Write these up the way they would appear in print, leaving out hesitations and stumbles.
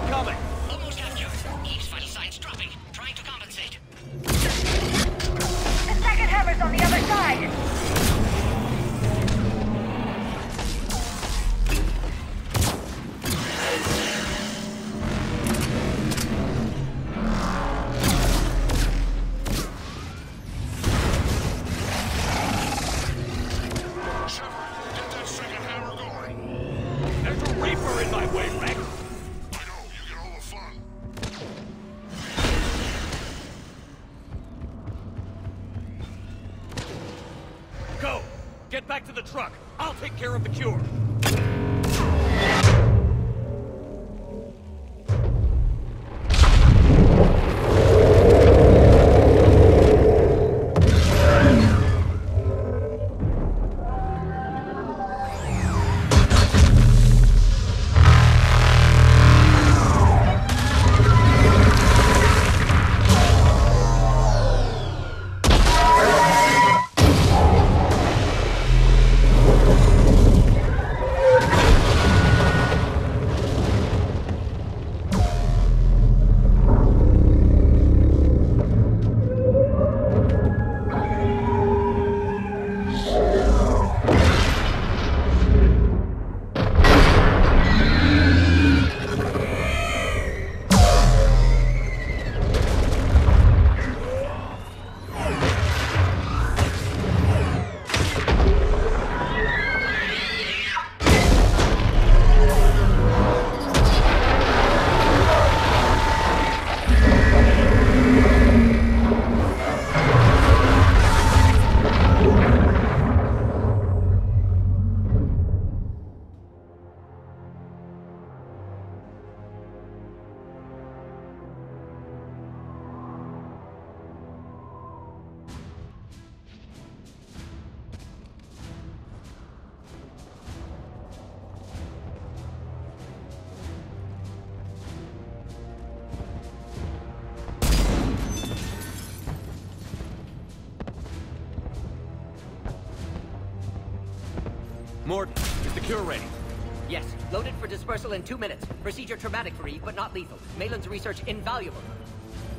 coming! Almost have you. Eve's vital signs dropping. Trying to compensate. The second hammer's on the other side! Get back to the truck. I'll take care of the cure. Mordin, is the cure ready? Yes, loaded for dispersal in 2 minutes. Procedure traumatic for Eve, but not lethal. Malin's research invaluable.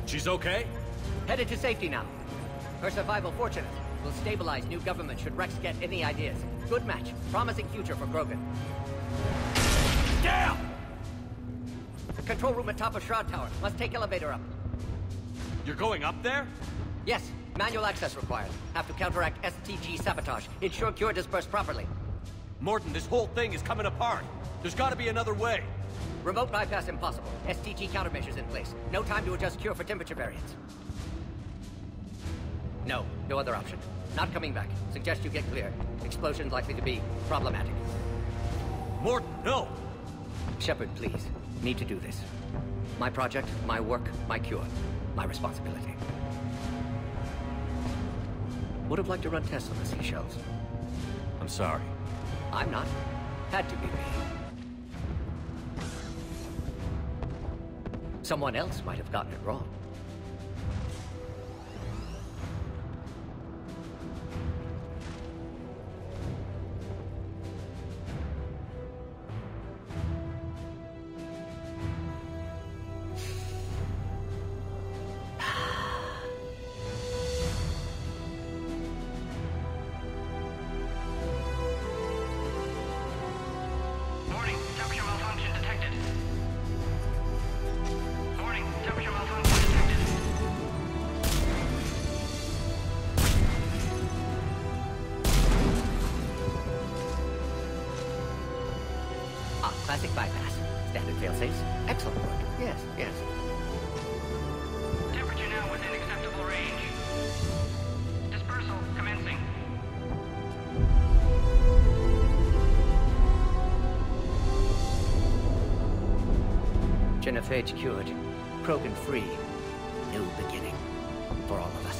She's okay? Headed to safety now. Her survival fortunate. Will stabilize new government should Rex get any ideas. Good match. Promising future for Grogan. Damn! Control room at top of Shroud Tower. Must take elevator up. You're going up there? Yes, manual access required. Have to counteract STG sabotage. Ensure cure dispersed properly. Mordin, this whole thing is coming apart. There's gotta be another way. Remote bypass impossible. STG countermeasures in place. No time to adjust cure for temperature variance. No other option. Not coming back. Suggest you get clear. Explosion's likely to be problematic. Mordin, no! Shepard, please. Need to do this. My project, my work, my cure. My responsibility. Would have liked to run tests on the seashells. I'm sorry. I'm not. Had to be me. Someone else might have gotten it wrong. Classic bypass. Standard failsafes. Excellent work. Yes. Temperature now within acceptable range. Dispersal commencing. Genophage cured. Krogan free. New beginning. For all of us.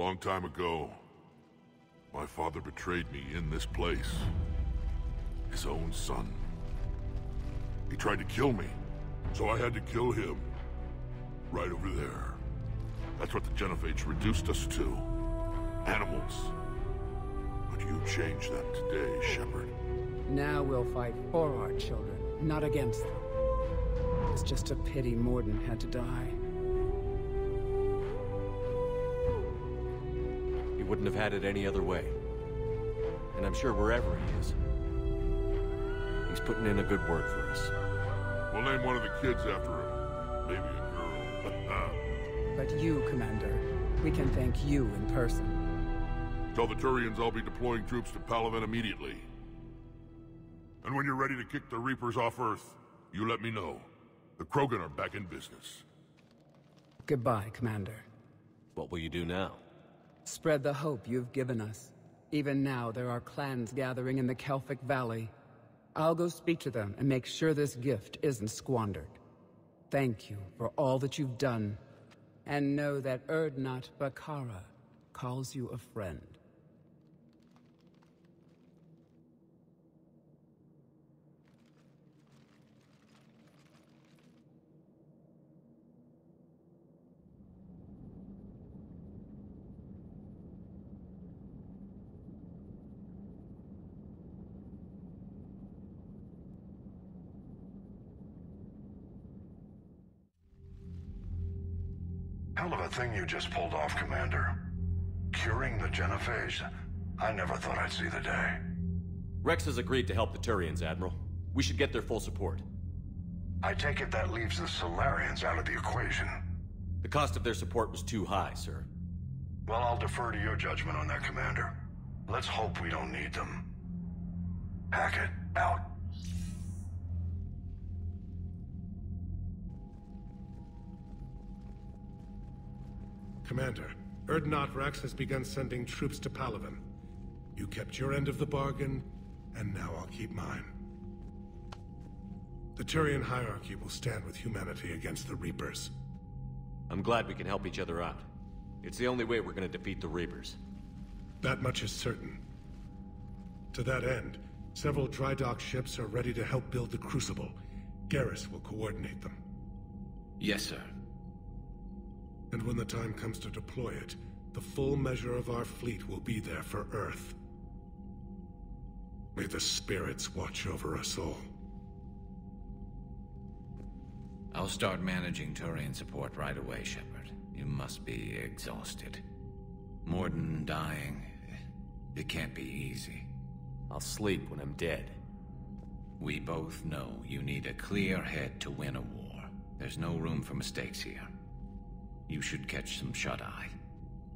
long time ago, my father betrayed me in this place. His own son. He tried to kill me, so I had to kill him. Right over there. That's what the Genophage reduced us to. Animals. But you changed that today, Shepard. Now we'll fight for our children, not against them. It's just a pity Mordin had to die. He wouldn't have had it any other way. And I'm sure wherever he is, he's putting in a good word for us. We'll name one of the kids after him. Maybe a girl. But you, Commander, we can thank you in person. Tell the Turians I'll be deploying troops to Palaven immediately. And when you're ready to kick the Reapers off Earth, you let me know. The Krogan are back in business. Goodbye, Commander. What will you do now? Spread the hope you've given us. Even now, there are clans gathering in the Kelphic Valley. I'll go speak to them and make sure this gift isn't squandered. Thank you for all that you've done. And know that Urdnot Bakara calls you a friend. Hell of a thing you just pulled off, Commander. Curing the Genophage? I never thought I'd see the day. Rex has agreed to help the Turians, Admiral. We should get their full support. I take it that leaves the Solarians out of the equation. The cost of their support was too high, sir. Well, I'll defer to your judgment on that, Commander. Let's hope we don't need them. Hackett, out. Commander, Urdnot Rex has begun sending troops to Palaven. You kept your end of the bargain, and now I'll keep mine. The Turian hierarchy will stand with humanity against the Reapers. I'm glad we can help each other out. It's the only way we're gonna defeat the Reapers. That much is certain. To that end, several dry dock ships are ready to help build the Crucible. Garrus will coordinate them. Yes, sir. And when the time comes to deploy it, the full measure of our fleet will be there for Earth. May the spirits watch over us all. I'll start managing Turian support right away, Shepard. You must be exhausted. Mordin dying, it can't be easy. I'll sleep when I'm dead. We both know you need a clear head to win a war. There's no room for mistakes here. You should catch some shut-eye.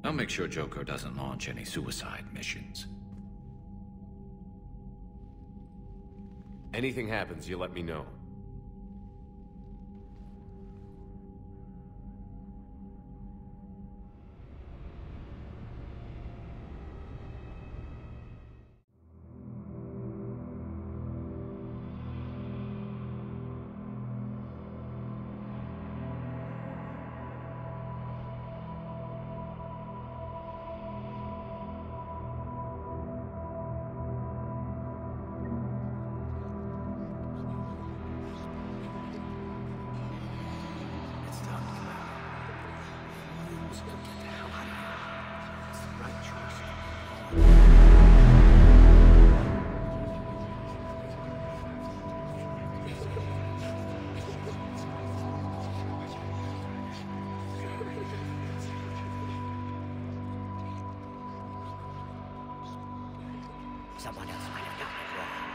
I'll make sure Joker doesn't launch any suicide missions. Anything happens, you let me know. Someone else might have gotten it wrong.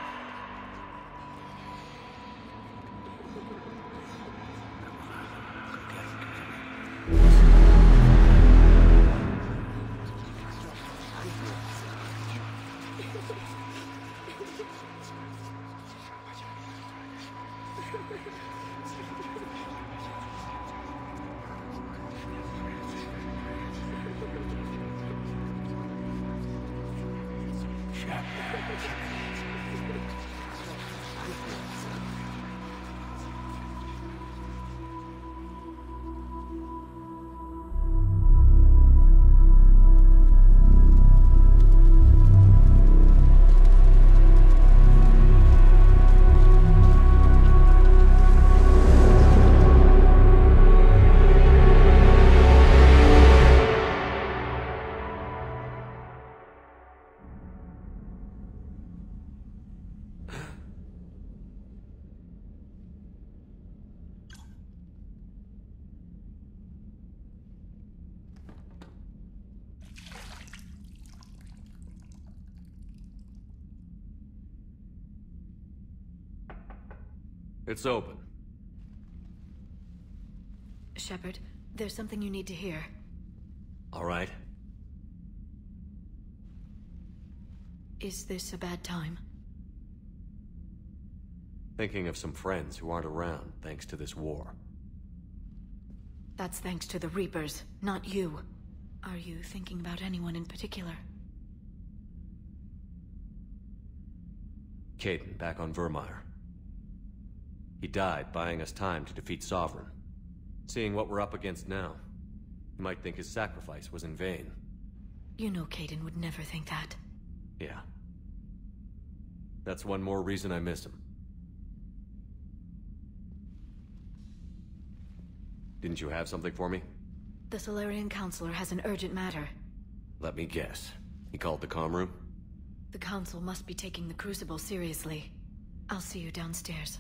It's open. Shepard, there's something you need to hear. All right. Is this a bad time? Thinking of some friends who aren't around thanks to this war. That's thanks to the Reapers, not you. Are you thinking about anyone in particular? Caden, back on Vermeer. He died buying us time to defeat Sovereign. Seeing what we're up against now, you might think his sacrifice was in vain. You know Caden would never think that. Yeah. That's one more reason I miss him. Didn't you have something for me? The Solarian Counselor has an urgent matter. Let me guess. He called the comm room? The Council must be taking the Crucible seriously. I'll see you downstairs.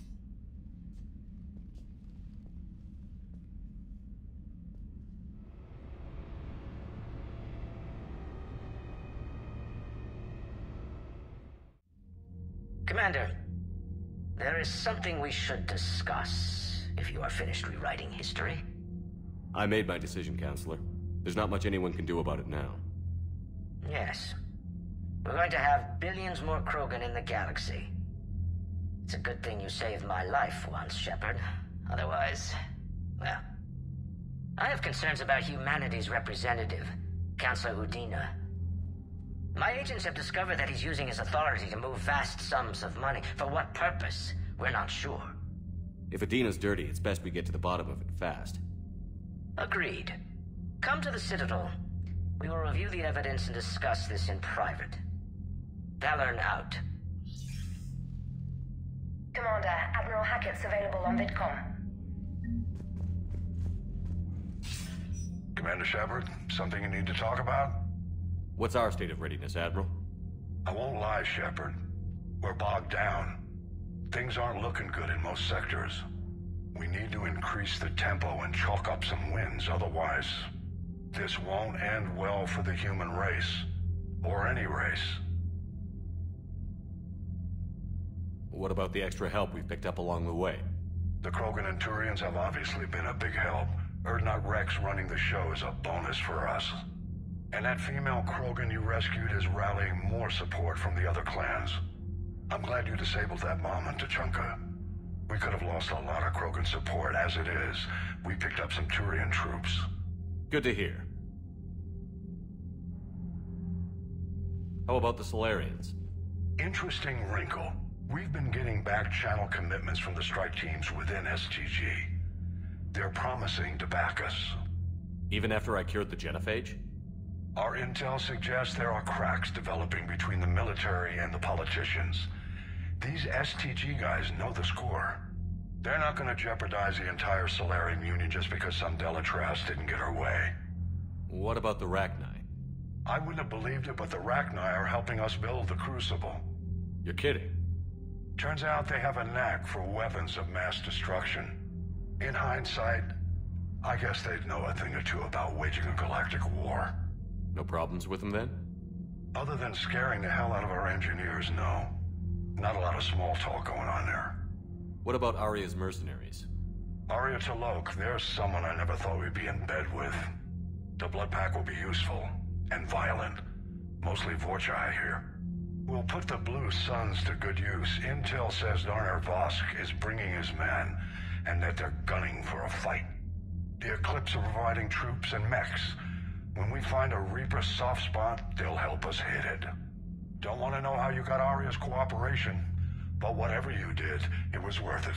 Commander, there is something we should discuss, if you are finished rewriting history. I made my decision, Counselor. There's not much anyone can do about it now. Yes. We're going to have billions more Krogan in the galaxy. It's a good thing you saved my life once, Shepard. Otherwise, well... I have concerns about humanity's representative, Counselor Udina. My agents have discovered that he's using his authority to move vast sums of money. For what purpose? We're not sure. If Adina's dirty, it's best we get to the bottom of it fast. Agreed. Come to the Citadel. We will review the evidence and discuss this in private. Valorn out. Commander, Admiral Hackett's available on VidCom. Commander Shepard, something you need to talk about? What's our state of readiness, Admiral? I won't lie, Shepard. We're bogged down. Things aren't looking good in most sectors. We need to increase the tempo and chalk up some wins, otherwise... this won't end well for the human race. Or any race. What about the extra help we've picked up along the way? The Krogan and Turians have obviously been a big help. Urdnot Rex running the show is a bonus for us. And that female Krogan you rescued is rallying more support from the other clans. I'm glad you disabled that bomb in Tuchanka. We could have lost a lot of Krogan support. As it is, we picked up some Turian troops. Good to hear. How about the Solarians? Interesting wrinkle. We've been getting back channel commitments from the strike teams within STG. They're promising to back us. Even after I cured the Genophage? Our intel suggests there are cracks developing between the military and the politicians. These STG guys know the score. They're not going to jeopardize the entire Solarian Union just because some Delatras didn't get her way. What about the Rachni? I wouldn't have believed it, but the Rachni are helping us build the Crucible. You're kidding. Turns out they have a knack for weapons of mass destruction. In hindsight, I guess they'd know a thing or two about waging a galactic war. No problems with them then? Other than scaring the hell out of our engineers, no. Not a lot of small talk going on there. What about Aria's mercenaries? Aria Talok, there's someone I never thought we'd be in bed with. The blood pack will be useful, and violent. Mostly Vorchai here. We'll put the Blue Suns to good use. Intel says Darner Vosk is bringing his men, and that they're gunning for a fight. The Eclipse are providing troops and mechs. When we find a Reaper soft spot, they'll help us hit it. Don't want to know how you got Aria's cooperation, but whatever you did, it was worth it.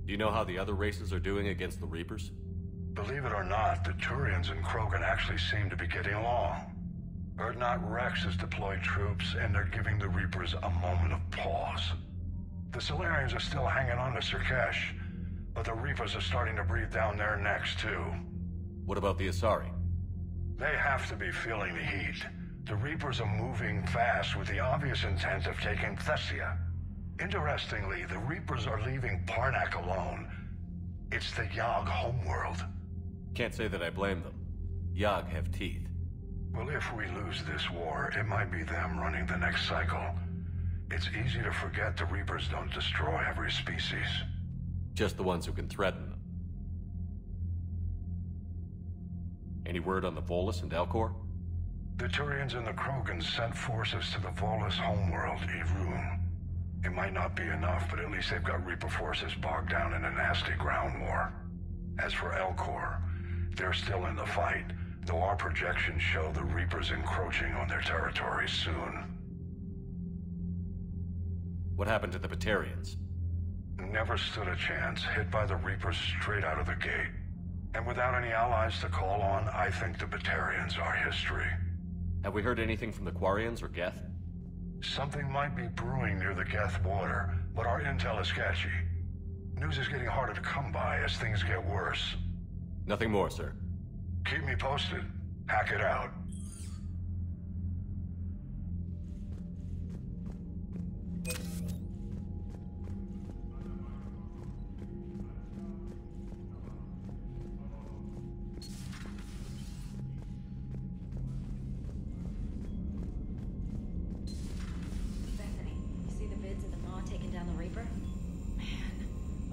Do you know how the other races are doing against the Reapers? Believe it or not, the Turians and Krogan actually seem to be getting along. Urdnot Rex has deployed troops, and they're giving the Reapers a moment of pause. The Solarians are still hanging on to Sirkesh, but the Reapers are starting to breathe down their necks, too. What about the Asari? They have to be feeling the heat. The Reapers are moving fast with the obvious intent of taking Thessia. Interestingly, the Reapers are leaving Parnak alone. It's the Yogg homeworld. Can't say that I blame them. Yogg have teeth. Well, if we lose this war, it might be them running the next cycle. It's easy to forget the Reapers don't destroy every species. Just the ones who can threaten them. Any word on the Volus and Elcor? The Turians and the Krogans sent forces to the Volus homeworld, Irun. It might not be enough, but at least they've got Reaper forces bogged down in a nasty ground war. As for Elcor, they're still in the fight, though our projections show the Reapers encroaching on their territory soon. What happened to the Batarians? Never stood a chance, hit by the Reapers straight out of the gate. And without any allies to call on, I think the Batarians are history. Have we heard anything from the Quarians or Geth? Something might be brewing near the Geth border, but our intel is sketchy. News is getting harder to come by as things get worse. Nothing more, sir. Keep me posted. Hack it out.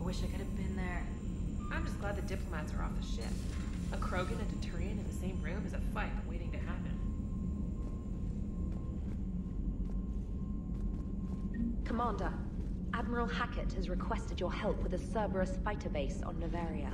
Wish I could have been there. I'm just glad the diplomats are off the ship. A Krogan and a Turian in the same room is a fight waiting to happen. Commander, Admiral Hackett has requested your help with a Cerberus fighter base on Novaria.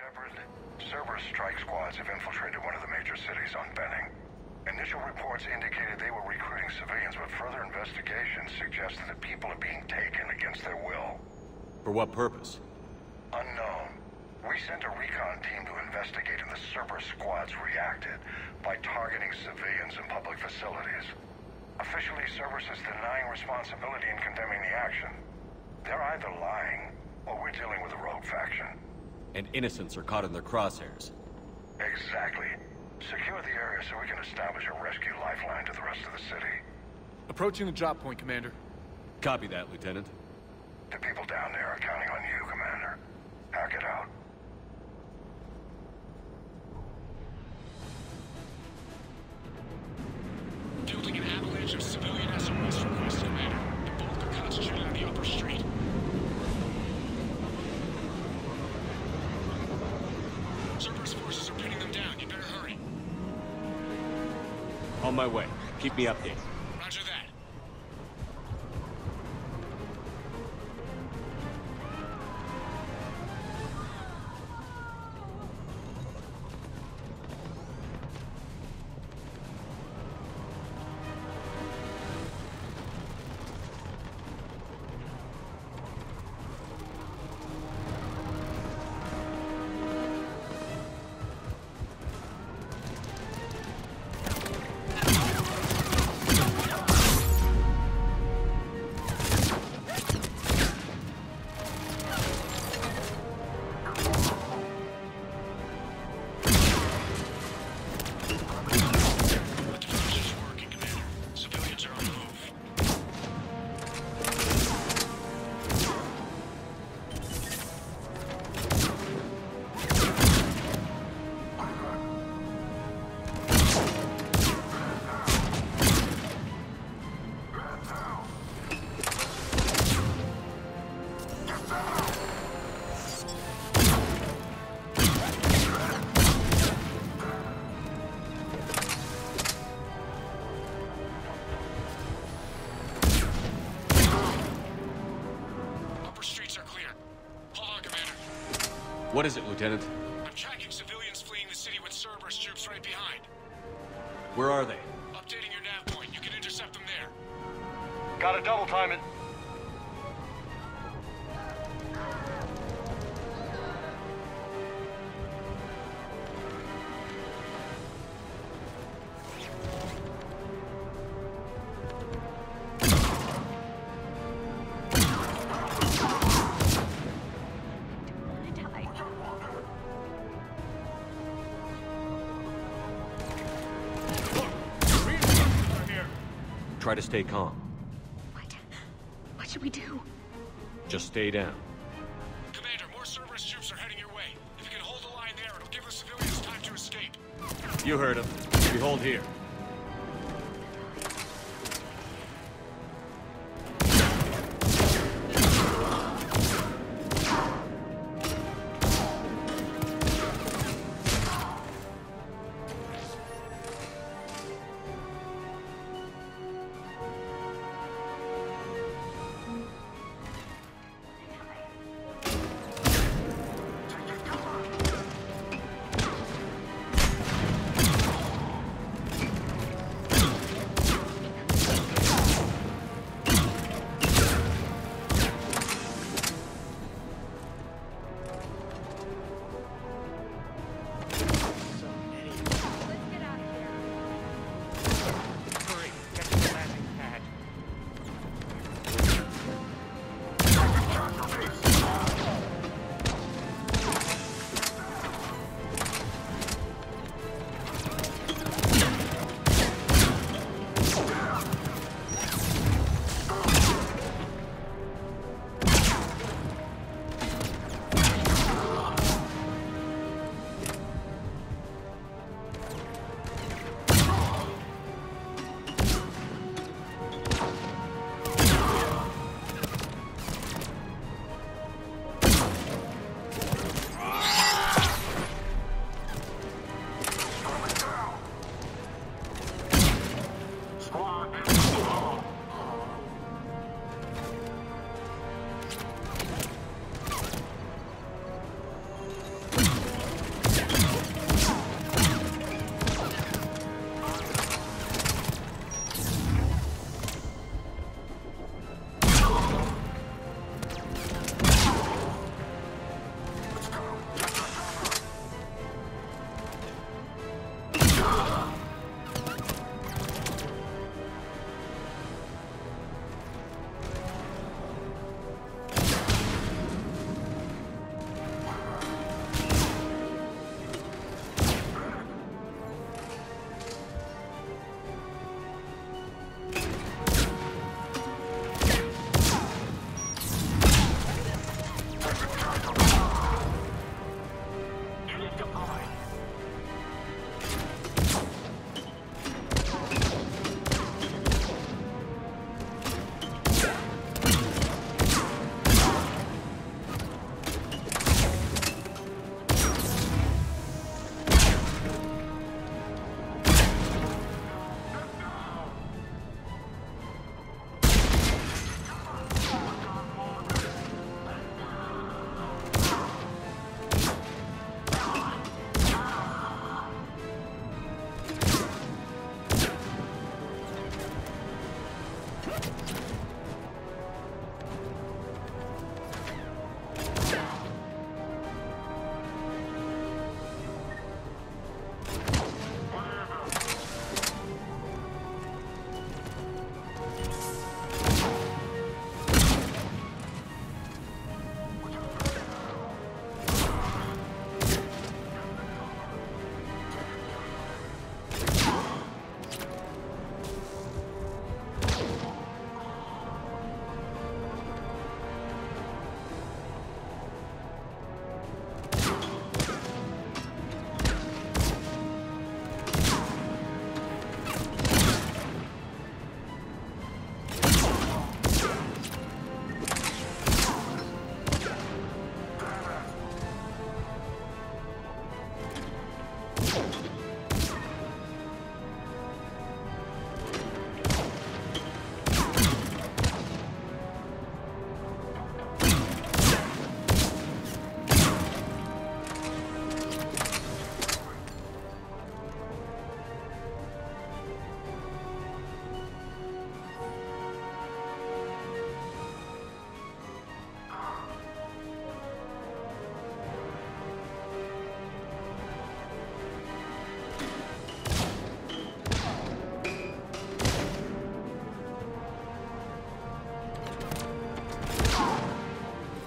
Shepard, Cerberus strike squads have infiltrated one of the major cities on Benning. Initial reports indicated they were recruiting civilians, but further investigation suggested that people are being taken against their will. For what purpose? Unknown. We sent a recon team to investigate, and the Cerberus squads reacted by targeting civilians in public facilities. Officially, Cerberus is denying responsibility and condemning the action. They're either lying, or we're dealing with a rogue faction. And innocents are caught in their crosshairs. Exactly. Secure the area so we can establish a rescue lifeline to the rest of the city. Approaching the drop point, Commander. Copy that, Lieutenant. The people down there are counting on you, Commander. Hack it out. Building an avalanche of civilian SOS requests, Commander. The bulk are concentrated on the upper street. On my way. Keep me updated. Roger that. What is it, Lieutenant? I'm tracking civilians fleeing the city with Cerberus troops right behind. Where are they? Updating your nav point. You can intercept them there. Gotta double time it. Try to stay calm. What should we do? Just stay down. Commander, more Cerberus troops are heading your way. If you can hold the line there, it'll give the civilians time to escape. You heard him. We hold here.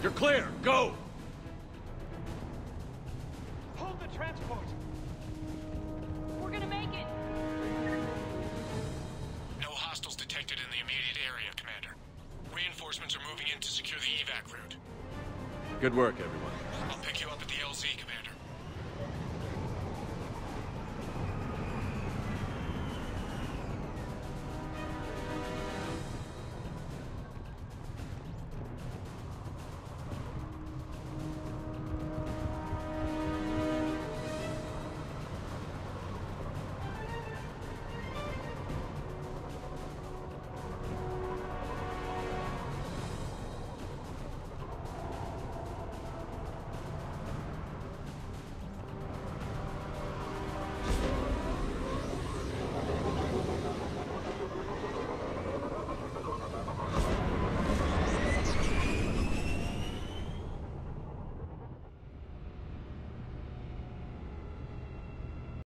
You're clear! Go! Hold the transport! We're gonna make it! No hostiles detected in the immediate area, Commander. Reinforcements are moving in to secure the evac route. Good work, everyone. I'll pick you up at the LZ, Commander.